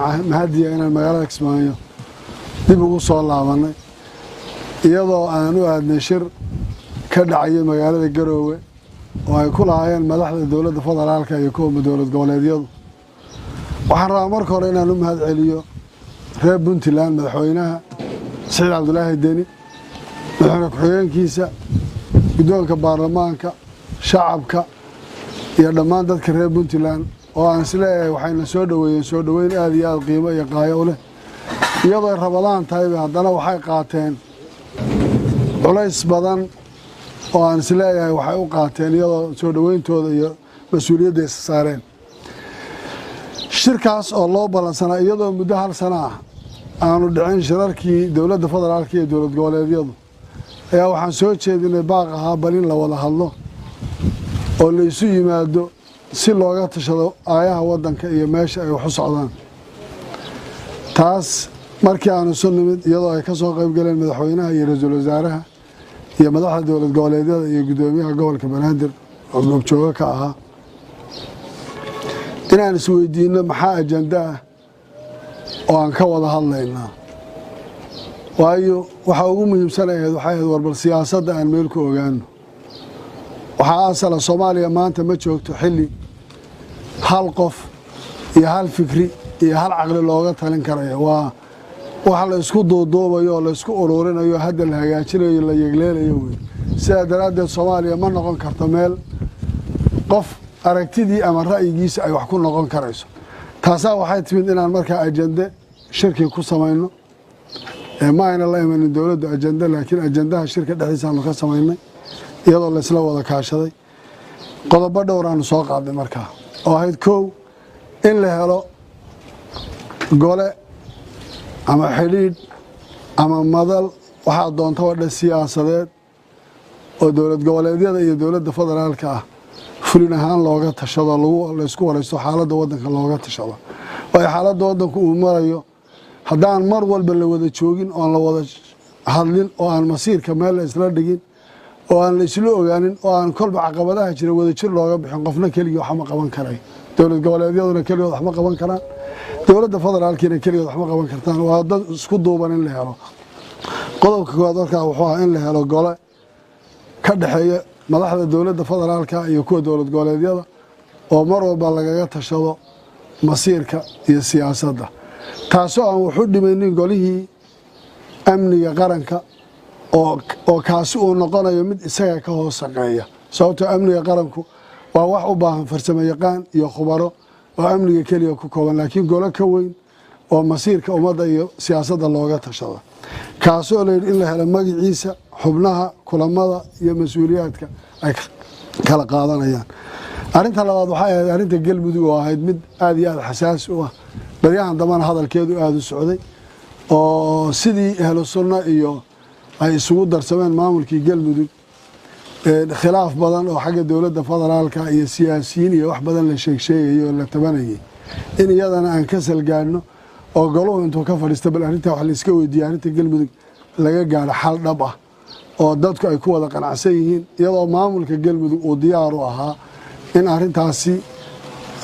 mahadiya inaan magaalada Kismaayo dib ugu soo laabanay iyadoo aan u aadnay shir ka dhacay magaalada Garowe oo ay ku lahaayeen madaxda dawladda federaalka iyo kuwa dawlad goboleedyadu waxaan rabaa marka hore inaan u mahad celiyo reer Puntland madaxweynaha Saciid Cabdulaahi Deni madaxweyne ku-xigeenkiisa guddoonka baarlamaanka shacabka iyo dhammaan dadka reer Puntland oo aan isleeyahay waxayna soo dhaweyn aad iyo aad qiimo iyo qaayo u leh iyadoo Ramadaan tahay haddana waxay qaateen culays badan oo aan isleeyahay waxay u qaateen iyadoo soo dhaweyntooda iyo mas'uuliyadda ay saareen shirkaas oo loo balansanaa iyadoo muddo hal sano ah aanu dhicin shirarkii dawladda federaalka iyo dawlad goboleedyadu ayaa waxaan soo jeedinay baaq ahaa bal in la wada hadlo oo la isu yimaado si looga tashado aayaha waddanka iyo meesha ay wax u socdaan taas markii aanu soo nimid iyadoo ay ka soo qayb galeen madaxweynaha iyo ra'iisul wasaaraha iyo madaxda dawlad goboleedyada iyo gudoomiyaha gobolka Banaadir oo goobjooga ka ahaa inaan isweydiino maxaa ajanda ah oo aan ka wada hadlaynaa waayo waxa ugu muhiimsan waxay ahayd warbal siyaasadda aan meel ku ogaano waxaa asala Soomaaliya maanta ma joogto xilli hal qof iyo hal fikri iyo hal caqli looga talin karayo waa waxa la isku doodoobayo la isku ururinayo hadda la hagaajinayo la yegleelayo sida daraaddeed Soomaaliya ma noqon karto meel qof aragtidii ama ra'yigiisa ay wax ku noqon karayso taasa waxay timid inaan markaa ajanda shirki ku sameeyno ma ayna la imanin dawladda ajanda laakiin ajandaha shirka dhexdiisa aanu ka sameeynay iyadoo la isla wada kaashaday qodobo dhowr aan soo qaaday markaa oo ahayd koow in la helo gole ama xidhiidh ama madal waxaa doonta wadha siyaasadeed oo dawlad goboleedyada iyo dawladda federaalka ah fulin ahaan looga tashado la isku waraysto xaaladda waddanka looga tashado waayo xaaladda waddanku uu marayo haddaan mar walba la wada joogin oon la wada hadlin oo aan masiirka meel la isla dhigin oo aan la isla ogaanin oo aan kolba caqabadaha jira wada jir looga bixin qofna keligii wax ma qaban karay dawlad goboleedyaduna keligood wax ma qaban karaan dawladda federaalkiina keligood wax ma qaban kartaan waa dad isku duuban in la helo qodobka koowaad markaa wuxuu ahaa in la helo gole ka dhexeeya madaxda dawladda federaalka iyo kuwa dawlad goboleedyada oo mar walba lagaga tashado masiirka iyo siyaasadda taasoo aan wax u dhimaynin golihii amniga qaranka oo kaasi uu noqonayo mid isaga ka hoos shaqeeya sababtoo amniga qaranku waa wax u baahan farsamo yaqaan iyo khubaro oo amniga keliya ku kooban laakiin golo ka weyn oo masiirka ummadda iyo siyaasadda looga tashado kaasoo leeyahay in la helo magaciisa xubnaha kulamada iyo mas'uuliyaadka ay kala qaadanayaan arinta labaad waxay ahayd arinta galmudug oo ahayd mid aad iyo aad xasaas u ah baryahan dambana hadalkeedu aad u socday oo sidii ahlu sunna iyo ay isugu darsameen maamulkii galmudug khilaaf badan oo xagga dawladda federaalka iyo siyaasiyiin iyo wax badan la sheegayo la tabanayay in iyadana aan ka salgaano oo goluhu intuu ka fadhiisto bal arinta wax la iska weydiiyay arinta galmudug laga gaaro xal dhab ah oo dadku ay ku wada qanacsan yihiin iyadoo maamulka galmudug uu diyaar u ahaa in arintaasi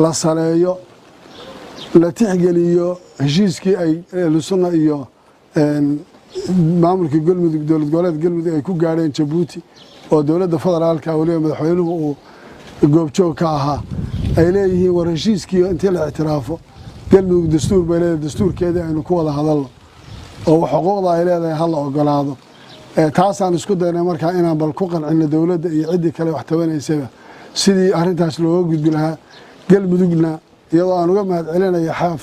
la saleeyo la tixgeliyo heshiiskii ay sunna iyo maamulka galmudug dawlad goboleed galmudug ay ku gaareen Djibouti oo dawladda federaalka waliba madaxweynuhu uu goobjoog ka ahaa ay leeyihiin war heshiiskii intii la ictiraafo galmudug dastuur bay leedahay dastuurkeeda aynu ku wada hadalno oo xuquuqda ay leedahay hal la ogolaado taasaan isku daynay markaa inaan bal ku qancino dawladda iyo cidii kale wax tabanaysaba sidii arintaas looga gudbi lahaa galmudugna iyadoo aan uga mahad celinayo xaaf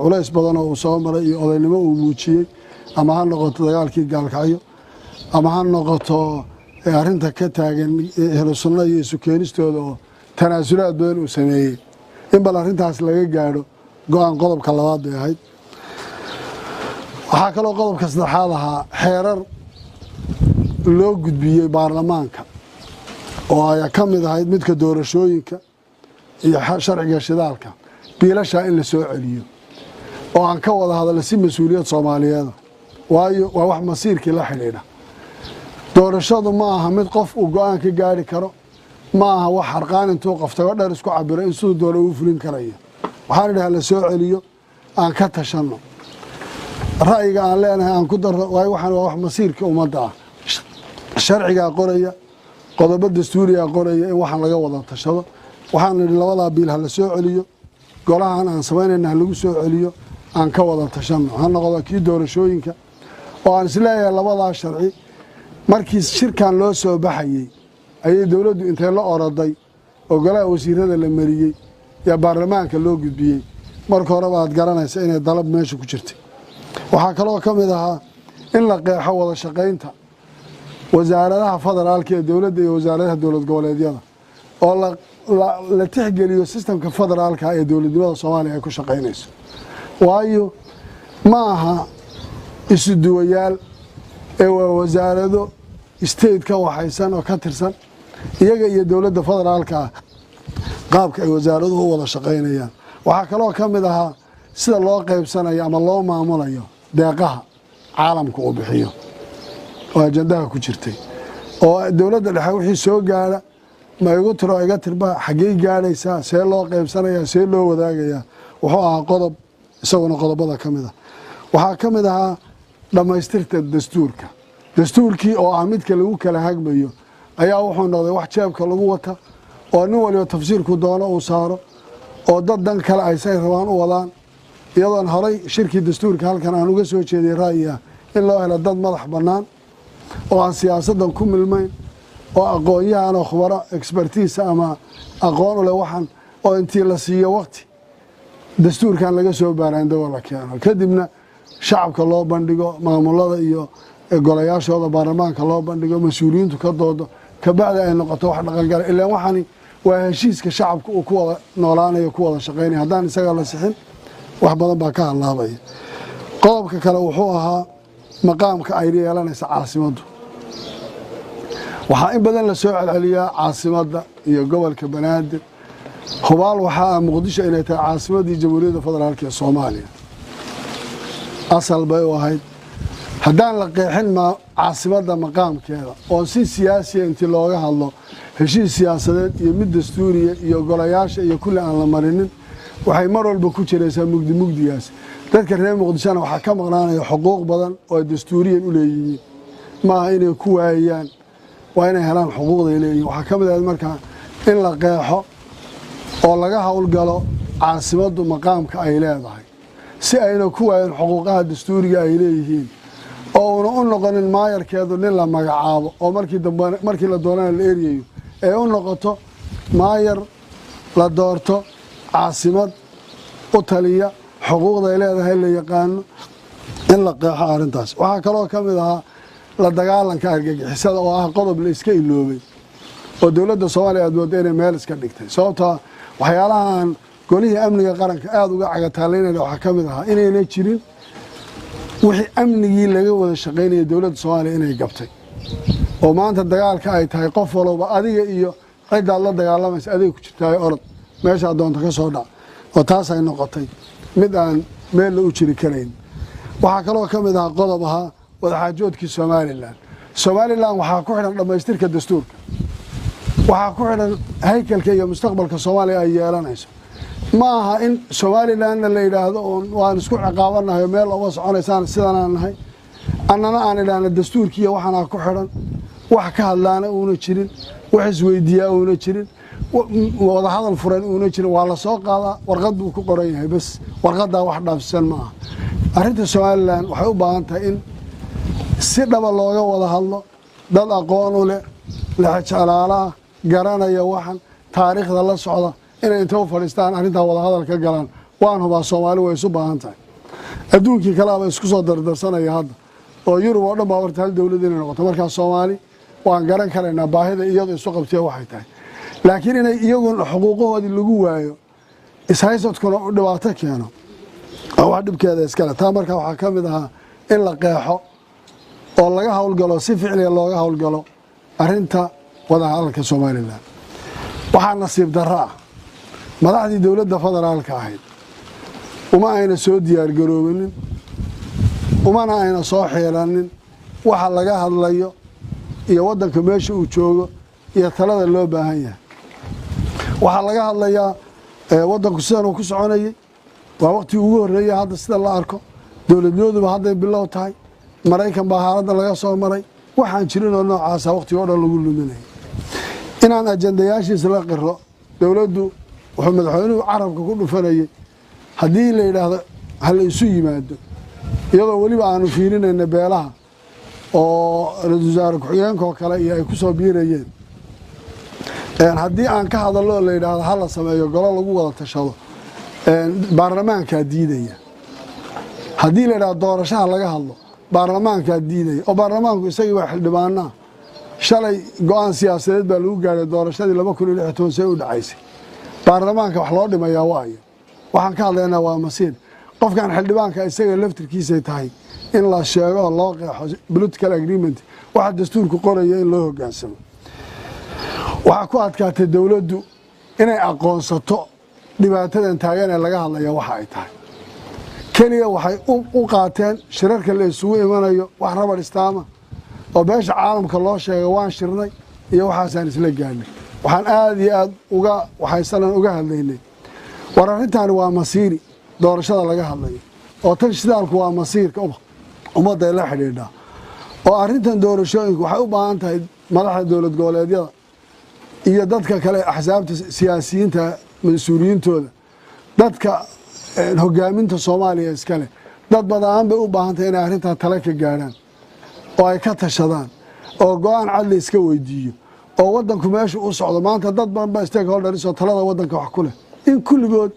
culays badan oo uu soo maray iyo odaynimo uu muujiyey ama ha noqoto dagaalkii gaalkacyo ama ha noqoto arinta ka taagan ahlu sunna iyo isu keenistooda oo tanaasulaad badan uu sameeyey in bal arintaas laga gaadho go-aan qodobka labaad bay ahayd waxaa kaloo qodobka saddexaad ahaa xeerar loo gudbiyey baarlamaanka oo ay ka mid ahayd midka doorashooyinka iyo sharciga shidaalka biilasha in la soo celiyo oo aan ka wada hadalno si mas'uuliyad Soomaaliyeed waayo waa wax masiirkii la xiriira doorashadu ma aha mid qof uu go'aan ka gaari karo ma aha wax harqaan intuu qoftago dheer isku cabiro in sidoo doona uu fulin karayo waxaan idhaahdaa la soo celiyo aan ka tashano ra'yiga aan leenahay aan ku darro waayo waxaan waa wax masiirka ummadda ah sharciga qoraya qodobo dastuuriga qoraya in waxaan laga wada tashado waxaan nidhi labada biil ha la soo celiyo golahan aan samaynayna ha lagu soo celiyo aan ka wada tashano ha noqdo kii doorashooyinka oo aan isleeyahay labadaa sharci markii shirkan loo soo baxayey ayay dowladdu intay la oroday oo golaha wasiirada la mariyey yaa baarlamaanka loo gudbiyey marka hore baad garanaysa inay dalab meesha ku jirtay waxaa kaloo ka mid ahaa in la qeexo wada shaqaynta wasaaradaha federaalka ee dowladda iyo wasaaradaha dowlad goboleedyada oo la tixgeliyo sistamka federaalka ee dowladnimada soomaaliya ay ku shaqaynayso waayo ma aha isu duwayaal ee waa wasaarado state ka waxaysan oo ka tirsan iyaga iyo dowladda federaalka qaabka ay wasaaraduhu u wada shaqaynayaan waxaa kaloo ka mid ahaa sida loo qaybsanayo ama loo maamulayo deeqaha caalamka uu bixiyo oo ajandaha ku jirtay oo dowladda dhexe wixii soo gaara ma igu tiro iga tirba xaggey gaadhaysaa see loo qaybsanayaa see loo wadaagayaa wuxuu ahaa qodob isaguna qodobada ka mid ah waxaa ka mid ahaa dhammaystirta dastuurkii oo ah midka lagu kala hagmayo ayaa wuxuu noqday wax jeebka lagu wata oo nin waliba tafsiirku doono uu saaro oo dad dan kale ay say rabaan u wadaan iyadoon horay shirkii dastuurka halkan aan uga soo jeediyey ra'yi ah in loo helo dad madax bannaan oo aan siyaasaddan ku milmayn oo aqoon-yahan oo khubaro expertiisa ama aqoon u leh waxaan oo intii la siiyo waqti dastuurkan laga soo baaraandago la keeno kadibna shacabka loo bandhigo maamulada iyo golayaashooda baarlamaanka loo bandhigo mas-uuliyiintu ka doodo kabacdi ay noqoto wax dhaqangala ilaan waxani waa heshiiska shacabka uu ku wada noolaanayo ku wada shaqaynaya haddaan isaga la sixin wax badan baa ka halaabaya qodobka kale wuxuu ahaa maqaamka ay yeelanaysa caasimaddu waxaa in badan la soo celceliyaa caasimadda iyo gobolka banaadir hubaal waxaa ah muqdisho inay tahay caasimaddii jamhuuriyadda federaalka ee soomaaliya asal bay u ahayd haddaan la qeexin caasimadda maqaamkeeda oo si siyaasiya intii looga hadlo heshiis siyaasadeed iyo mid dastuuriya iyo golayaasha iyo kulli aan la marinin waxay mar walba ku jiraysaa mugdigaas dadka reer muqdishona waxaa ka maqnaanaya xuquuq badan oo ay dastuuriyan u leeyihiin maaha inay ku waayaan waa inay helaan xuquuqday leeyihiin waxaa ka mid ahayd markaa in la qeexo oo laga howlgalo caasimaddu maqaamka ay leedahay si ayna ku waayan xuquuqaha dastuuriga ay leeyihiin oo una u noqonin maayarkeedu nin la magacaabo oo markii la doonana la eryayo ee u noqoto maayar la doorto caasimad u taliya xuquuqday leedahay la yaqaano in la qeexo arrintaas waxaa kaloo ka mid ahaa la dagaalanka argagixisada oo ah qodob la iska iloobay oo dowladda soomaaliya aad mooda inay meel iska dhigtay sababtaa waxyaalahaan golihii amniga qaranka aada uga cagataallaynaya waxaa ka mid ahaa inayna jirin wixii amnigii laga wada shaqaynaya dowladda soomaaliya inay gabtay oo maanta dagaalka ay tahay qof walba adiga iyo ciddaad la dagaalamaysa adiga ku jirtaay orod meeshaa doonta ka soo dhac oo taas ay noqotay mid aan meel la u jiri karayn waxaa kaloo ka mid ahaa qodob ahaa wadaxaajoodkii somalilan waxaa ku xidhan dhammaystirka dastuurka waxaa ku xidhan haykalka iyo mustaqbalka soomaaliya ay yeelanayso ma aha in somalilanna la yidhaahdo waan isku ciqaabanahay meel oma soconaysaan sidanaan nahay annana aan idhaahna dastuurkiiyo waxaanaa ku xidhan wax ka hadlaana uuna jirin wax isweydiiyaa uuna jirin wadahadal furan uuna jirin waa la soo qaadaa warqad buu ku qoran yahay bas warqaddaa wax dhaafsisan ma aha arrinta somalilan waxay u baahan tahay in si dhaba looga wada hadlo dad aqoon u leh lexjalaalaah garanaya waxan taariikhda la socda inay inta u fadhiistaan arrintaa wadahadal ka galaan waan hubaa soomaali way isu baahan tahay adduunkii kaleaba isku soo dardarsanaya hadda oo yurub oo dhan baa warta hal dowlad inay noqoto markaa soomaali waan garan karaynaa baahida iyadu isu qabtiya waxay tahay laakiin inay iyaguna xuquuqahoodii lagu waayo ishaysadkuna u dhibaato keeno oo wax dhibkeeda iskale taa markaa waxaa ka mid ahaa in la qeexo oo laga howlgalo si ficliga looga howlgalo arrinta wadahadalka somalilan waxaa nasiib darro ah madaxdii dowladda federaalka ahayd uma ayna soo diyaargaroobinin umana ayna soo xiiranin waxa laga hadlayo iyo waddanka meesha uu joogo iyo talada loo baahan yahay waxaa laga hadlayaa waddanku sidan uu ku soconayey waa waqti ugu horeeyay hadda sida la arko dowladnimadu hadda bilow tahay Mareykan baa xaaladda laga soo maray waxaan jirin oo noocaas waqti oo dhan lagu luminay inaan ajandayaashiisa la qiro dowladdu wuxuu madaxweynuhu carabka ku dhufanayay haddii la yiraahdo hal isu yimaado iyadoo waliba aanu fiirinayna beelaha oo ra'iisul wasaare ku-xigeenka kale iyo ay ku soo biirayeen haddii aan ka hadalno la yiraahdo hal la sameeyo golo lagu wada tashado baarlamaanka diidaya haddii la yiraahdo doorashada laga hadlo baarlamaanka diidaya oo baarlamaanku isagii waa xildhibaanna shalay go'aan siyaasadeed baa lagu gaaray doorashadii 2016 u dhacaysay baarlamaanka wax loo dhimayaa waayo waxaan ka hadlaynaa waa masiir qofkan xildhibaanka isaga laftirkiisa tahay in la sheego loo qeexo political agreement waxa dastuurku qoraya in loo hoggaansamo waxa ku adkaatay dawladdu inay aqoonsato dhibaatadan taagan ee laga hadlaya waxa ay tahay kaliya waxay u qaateen shirarka la isugu imanayo wax rabar istaama oo beesha caalamka loo sheegay waan shirnay iyo waxaasaan isla gaarnay waxaan aad iyo aad waxaysan uga hadlaynay war arrintan waa masiiri doorashada laga hadlayo oo tan shidaalku waa masiirka ummadda la xidhiidha oo arrintan doorashooyinku waxay u baahan tahay madaxda dowlad goboleedyada iyo dadka kale axsaabta siyaasiyiinta mas'uuliyiintooda dadka hogaaminta Soomaaliya iskale dad badan bay u baahan tahay inay arrintan tala ka gaaraan oo ay ka tashadaan oo go'aan cad la iska weydiiyo oo wadanku meesha u socdo maanta dad badan ba stakeholders oo talada wadanka wax ku leh in kulligood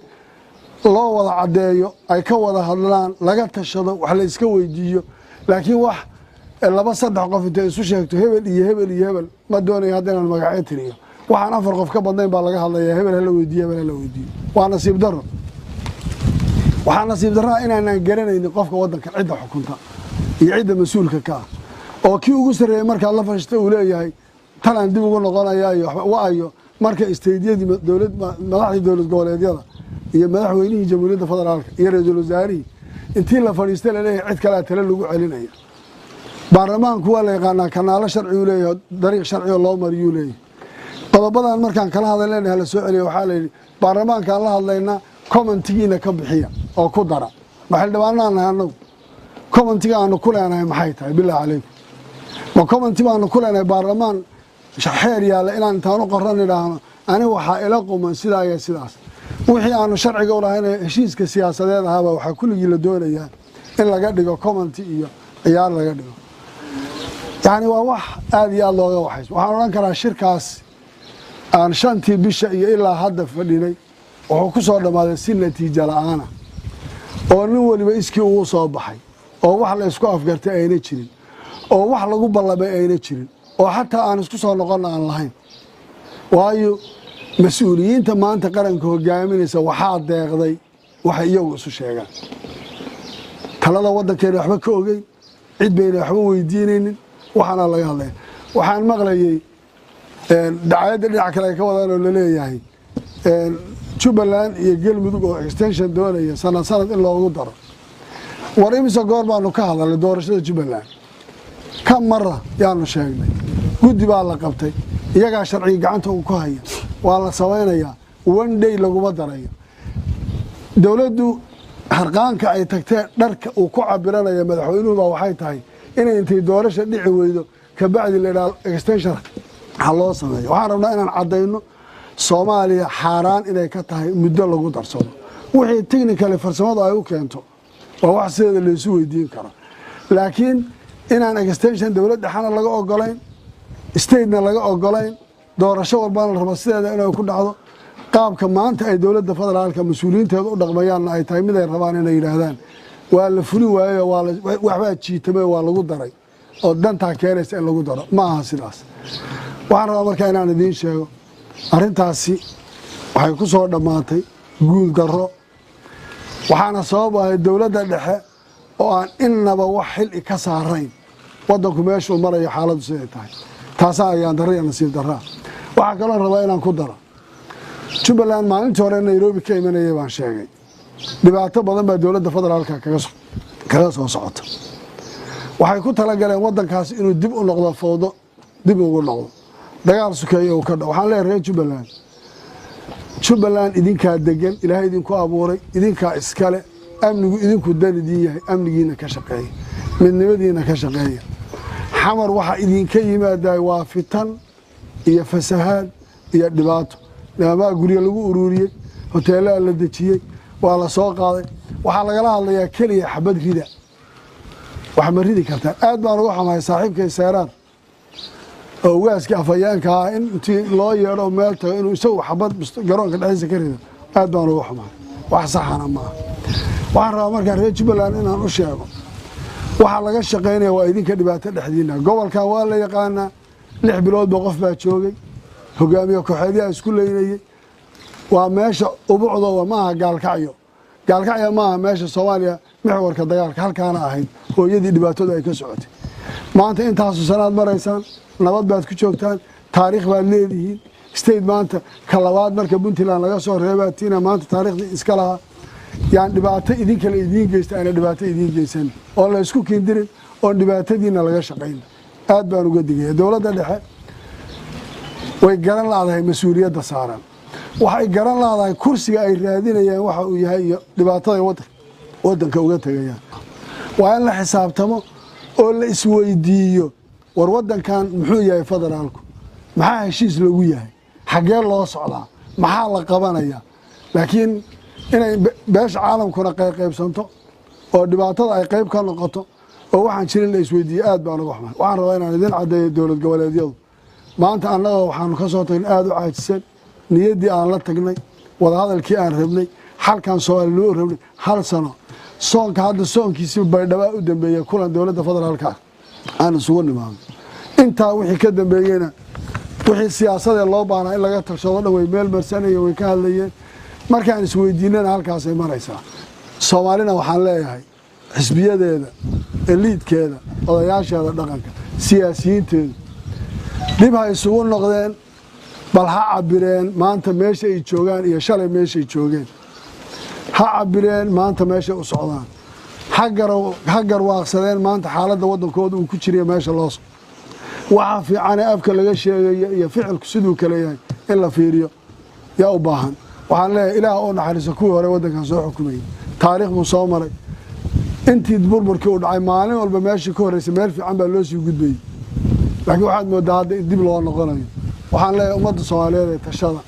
loo wada cadeeyo ay ka wada hadlaan laga tashado wax la iska weydiiyo laakiin wax laba saddex qof inta isu sheegto hebel iyo hebel iyo hebel ma doonayo haddana magaca tiriyo waxaan afar qof ka badnayn baa laga hadlayaa hebel la weydiiyo hebel la weydiiyo waa nasiib darro waxaan nasiib darro inaan garanaynin qofka wadanka cidda xukunta iyo cidda mas'uulka ka oo kii ugu sareeyay marka la fashto uu leeyahay talaan dib ugu noqonayaa iyo waayo marka isteediyadii madaxda dowlad goboleedyada iyo madaxweynihii jamhuuriyadda federaalka iyo ra'iisul wasaarihi intii la fadhiistay la leeyahay cid kale tala lagu celinaya baarlamaanku waa la yaqaanaa kanaalo sharci uu leeyahay dariiq sharci oo loo mariyo leeyahay qodobadan markaan kala hadalnay la soo celiyo waxa la yiri baarlamaanka la hadlaynaa commentigiina ka bixiya oo ku dara maxaldabaanana anagu commentiga aanu ku leenahay maxay tahay billaah calaykum ma commentiga aanu ku leenahay baarlamaan shaxeer yaala inaan intaan u qoran idhaahno aniga waxaa ila quman sidaa iyo sidaas wixii aanu sharciga u lahayn heshiiska siyaasadeed ahaba waxaa kulligii la doonayaa in laga dhigo commenti iyo ciyaar laga dhigo yani waa wax aad iyo aad looga waxayso waxaan oran karaa shirkaas aan shantii bisha iyo ilaa hadda fadhinay wuxuu ku soo dhamaaday si natiijo la'aan oo nin waliba iskii uu soo baxay oo wax la isku afgartay ayna jirin oo wax lagu ballamay ayna jirin oo xataa aan isku soo noqon aan lahayn waayo mas'uuliyiinta maanta qaranka hogaaminaysa waxaa deeqday waxay iyagu isu sheegaan talada wadankeena waxba ka ogeyn cid bayna waxba weydiinaynin waxaana laga hadlaya waxaan maqlayay dacayada dhinac kale ka wadaan oo la leeyahay Jubbaland iyo Galmudug oo extension doonaya sanad in loogu daro war imisa goor baanu ka hadalnay doorashada Jubbaland ka marra yaanu sheegnay guddi baa la qabtay iyaga sharci gacanta uu ku haya waa la sameeynaya one day laguma darayo dawladdu harqaanka ay tagtay dharka uu ku cabiranayo madaxweynuhu baa waxay tahay inay intay doorasho dhici weydo ka bacdi la extension loo sameeyo waxaan rabnaa inaan cadeyno Soomaaliya xaraan inay ka tahay muddo lagu darsado wixii technical farsamada ay u keento waa wax sida la isu weydiin karo laakiin inaan extension dawladda xana laga ogolayn state-na laga ogolayn doorasho walba la rabo sideeda inay ku dhacdo qaabka maanta ay dawladda federaalka mas'uuliyiinteedu u dhaqmayaan ay tahay mid ay rabaan inay yiraahdaan waa la fulin waayo waxba jiitamay waa lagu daray oo danta keenaysa in lagu daro ma aha sidaas waxaan rabaa markaa inaan idiin sheego arrintaasi waxay ku soo dhamaatay guul darro waxaana sabab ah dawladda dhexe oo aan innaba wax xil ka saarayn wadanku meeshuu marayo xaaladdu siday tahay taas ayaan darro iyo nasiib darro waxa kale rabaa inaan ku daro Jubbaland maalintii hore Nairobi ka imanayay baan sheegay dhibaato badan baa dawladda federaalka kaga soo socota waxay ku tala galeen wadankaas inuu dib u noqdo fowdo dib ugu noqdo dagaal sukeeyo ka dhaw waxaan leeyahay Jubbaland Jubbaland idinkaa degan ilaahay idinku abuuray idinkaa iskale amnigu idinku danidii yahay amnigiina ka shaqeeya midnimadiina ka shaqeeya xamar waxa idinka yimaaday waa fitan iyo fasahaad iyo dhibaato lama guriga lagu ururiyay hoteelada la dejiyay waa la soo qaaday waxa lagala hadlayaa kaliya xabad rida wax ma ridi kartaa aad baan ugu xamahay saaxiibkay Seeraar oo waaska afayeenka in intii loo yeero meel tago inuu isagu xabad garoonka dhexdiisa ka rido aad baan ugu xamahay wax saxana ma waxaan rabaa markaan reer Jubbaland inaan u sheego waxa laga shaqeynaya waa idinka dhibaato dhexdiina gobolka waa la yaqaanaa 6 bilood baa qof baa joogay hogaamiye kooxeedii isku leeynayay waa meesha ubuucdo ma aha gaalkacyo ma aha meesha Soomaaliya mixwarka dagaalka halkaana ahayd hooyadii dhibaatadu ay ka socotay maanta intaas sanaad maraysaan nabad baad ku joogtaan taariikh baad leedihiin state maanta ka labaad marka Puntland laga soo reebaatina maanta taariikhdii iska laha yaan dhibaato idin kale idin geystaan dhibaato idin geysan oo la isku kiindirin oo dhibaatadiina laga shaqeyn aad baan uga digay dawladda dhexe way garan laadahay mas'uuliyadda saaran waxay garan laadahay kursiga ay raadinayaan waxa uu yahay dhibaatada wadanka uga tagayaan waa in la xisaabtamo oo la isweydiiyo war wadankan muxuu yahay federaalku maxaa heshiis lagu yahay xagee loo socdaa maxaa la qabanaya laakiin inay beesha caalamkuna qaybsanto oo dhibaatada ay qayb ka noqoto oo waxaan jirin la isweydiiyo aad baan uga xumahay waxaan rabaa inaan idin cadeeyo dawlad goboleedyadu maanta annaga waxaanu ka soo tagnay aad u caajisan niyaddii aan la tagnay wada hadalkii aan rabnay halkan Soomaali loo rabnay hal sano soonka hadda soonkiisii baydhaba u dambeeyay kulan dawladda federaalka aan isugu nimaadno intaa wixii ka dambeeyayna wixii siyaasadda loo baahnaa in laga tashado dhan way meel marsanayeen way ka hadlayeen markaan isweydiinana halkaas ay maraysaa Soomaalina waxaan leeyahay xisbiyadeeda eliidkeeda odayaasheeda dhaqanka siyaasiyiinteeda dib ha isugu noqdeen bal ha cabireen maanta meesha ay joogaan iyo shalay meesha ay joogeen ha cabireen maanta meesha u socdaan ha garwaaqsadeen maanta xaaladda wadankooda uu ku jiriyo meesha loo soo waxa fiican afka laga sheegayo iyo ficilku sidoo kale yahay in la fiiriyo yaa u baahan waxaan leeyahay ilaah oo naxariiso kuwii hore wadankan soo xukumayay taariikh buu soo maray intii burburkii u dhacay maalin walba meeshii ka horeysay meel fiican baa loo sii gudbayay laakiin waxaad moodaa hadda dib loo noqonayo waxaan leeyahay ummadda Soomaaliyeed ee tashada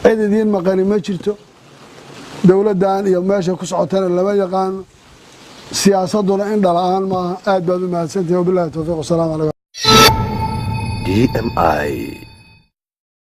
cid idin maqani ma jirto dawladdan iyo meesha ku socotana lama yaqaan siyaasaduna in dhalaan ma aad baad u mahadsantahay wabillahi tawfiiq wasalaam alaykum DMI